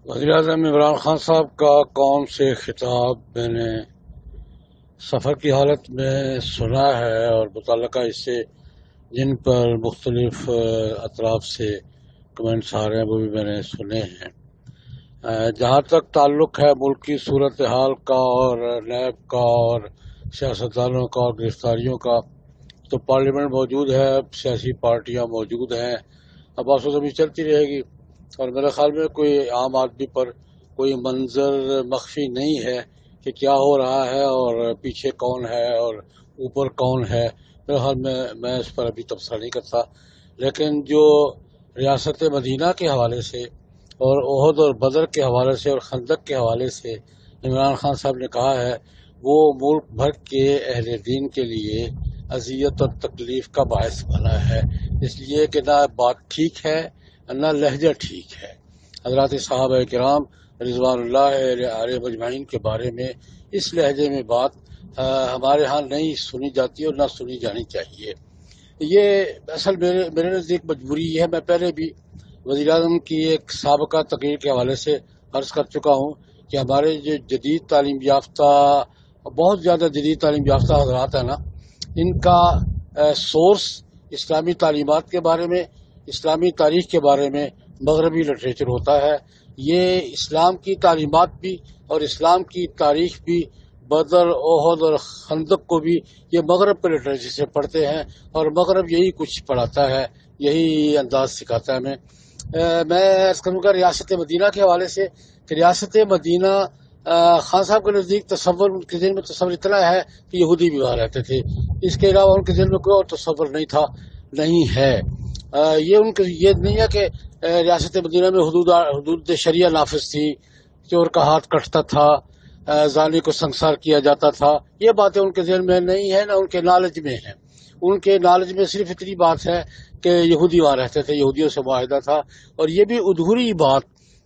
وزیراعظم عمران خان صاحب کا قوم سے خطاب میں نے سفر کی حالت میں سنا ہے اور متعلقہ اس سے جن پر مختلف اطراف سے کمنٹس آ رہے ہیں وہ بھی میں نے سنے ہیں۔ جہاں تک تعلق ہے ملک کی صورتحال کا اور نیب کا اور سیاستدانوں کا اور گرفتاریوں کا، تو پارلیمنٹ موجود ہے، سیاسی پارٹیاں موجود ہیں، اب بات ابھی چلتی رہے گی۔ اور میرے خیال میں کوئی عام آدمی پر کوئی منظر مخفی نہیں ہے کہ کیا ہو رہا ہے اور پیچھے کون ہے اور اوپر کون ہے۔ میرے خیال میں اس پر ابھی تبصرہ نہیں کرتا، لیکن جو ریاست مدینہ کے حوالے سے اور احد اور بدر کے حوالے سے اور خندق کے حوالے سے عمران خان صاحب نے کہا ہے، وہ ملک بھر کے اہل دین کے لیے اذیت اور تکلیف کا باعث بنا ہے، اس لیے کہ نہ بات ٹھیک ہے نہ لہجہ ٹھیک ہے۔ حضرات صحابہ کرام رضوان اللہ علیہ مجمعین کے بارے میں اس لہجے میں بات ہمارے ہاں نہیں سنی جاتی اور نہ سنی جانی چاہیے۔ یہ اصل میرے نزدیک مجبوری ہے۔ میں پہلے بھی وزیراعظم کی ایک سابقہ تقریر کے حوالے سے عرض کر چکا ہوں کہ ہمارے جو جدید تعلیم یافتہ، بہت زیادہ جدید تعلیم یافتہ حضرات ہیں نا، ان کا سورس اسلامی تعلیمات کے بارے میں، اسلامی تاریخ کے بارے میں مغربی لٹریچر ہوتا ہے۔ یہ اسلام کی تعلیمات بھی اور اسلام کی تاریخ بھی، بدر، احد اور خندق کو بھی یہ مغرب کے لٹریچر سے پڑھتے ہیں اور مغرب یہی کچھ پڑھاتا ہے، یہی انداز سکھاتا ہے۔ میں عرض کروں گا ریاست مدینہ کے حوالے سے کہ ریاست مدینہ خان صاحب کے نزدیک تصور، ان کے ذہن میں تصور اتنا ہے کہ یہودی بھی وہاں رہتے تھے، اس کے علاوہ ان کے ذہن میں کوئی اور تصور نہیں تھا، نہیں ہے۔ یہ ان کے یہ نہیں ہے کہ ریاست مدینہ میں حدود شریعہ نافذ تھی، چور کا ہاتھ کٹتا تھا، زانی کو سنسار کیا جاتا تھا، یہ باتیں ان کے ذہن میں نہیں ہے، نہ ان کے نالج میں ہے۔ ان کے نالج میں صرف اتنی بات ہے کہ یہودی وہاں رہتے تھے، یہودیوں سے معاہدہ تھا، اور یہ بھی ادھوری بات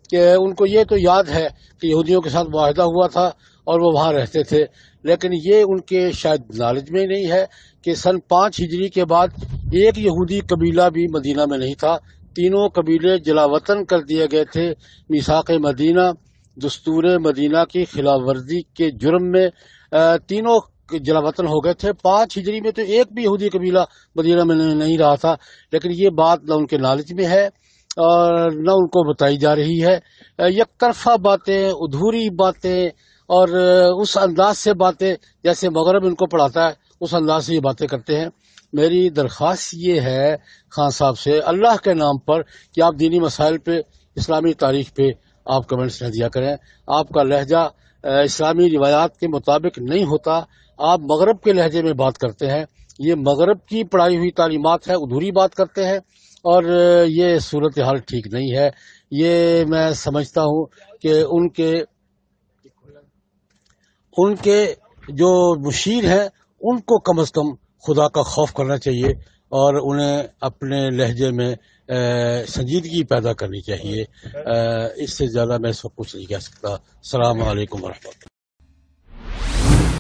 کہ ان کو یہ تو یاد ہے کہ یہودیوں کے ساتھ معاہدہ ہوا تھا اور وہ وہاں رہتے تھے، لیکن یہ ان کے شاید نالج میں نہیں ہے کہ سن 5 ہجری کے بعد ایک یہودی قبیلہ بھی مدینہ میں نہیں تھا۔ تینوں قبیلے جلاوطن کر دیے گئے تھے میثاق مدینہ، دستور مدینہ کی خلاف ورزی کے جرم میں، تینوں جلاوطن ہو گئے تھے۔ 5 ہجری میں تو ایک بھی یہودی قبیلہ مدینہ میں نہیں رہا تھا، لیکن یہ بات نہ ان کے نالج میں ہے اور نہ ان کو بتائی جا رہی ہے۔ یک طرفہ باتیں، ادھوری باتیں اور اس انداز سے باتیں جیسے مغرب ان کو پڑھاتا ہے، اس انداز سے یہ باتیں کرتے ہیں۔ میری درخواست یہ ہے خان صاحب سے اللہ کے نام پر کہ آپ دینی مسائل پہ، اسلامی تاریخ پہ آپ کمنٹس نہ دیا کریں۔ آپ کا لہجہ اسلامی روایات کے مطابق نہیں ہوتا، آپ مغرب کے لہجے میں بات کرتے ہیں، یہ مغرب کی پڑھائی ہوئی تعلیمات ہے، ادھوری بات کرتے ہیں اور یہ صورتحال ٹھیک نہیں ہے۔ یہ میں سمجھتا ہوں کہ ان کے جو مشیر ہیں ان کو کم از کم خدا کا خوف کرنا چاہیے اور انہیں اپنے لہجے میں سنجیدگی پیدا کرنی چاہیے۔ اس سے زیادہ میں اس وقت کچھ نہیں کہہ سکتا۔ السلام علیکم ورحمۃ اللہ۔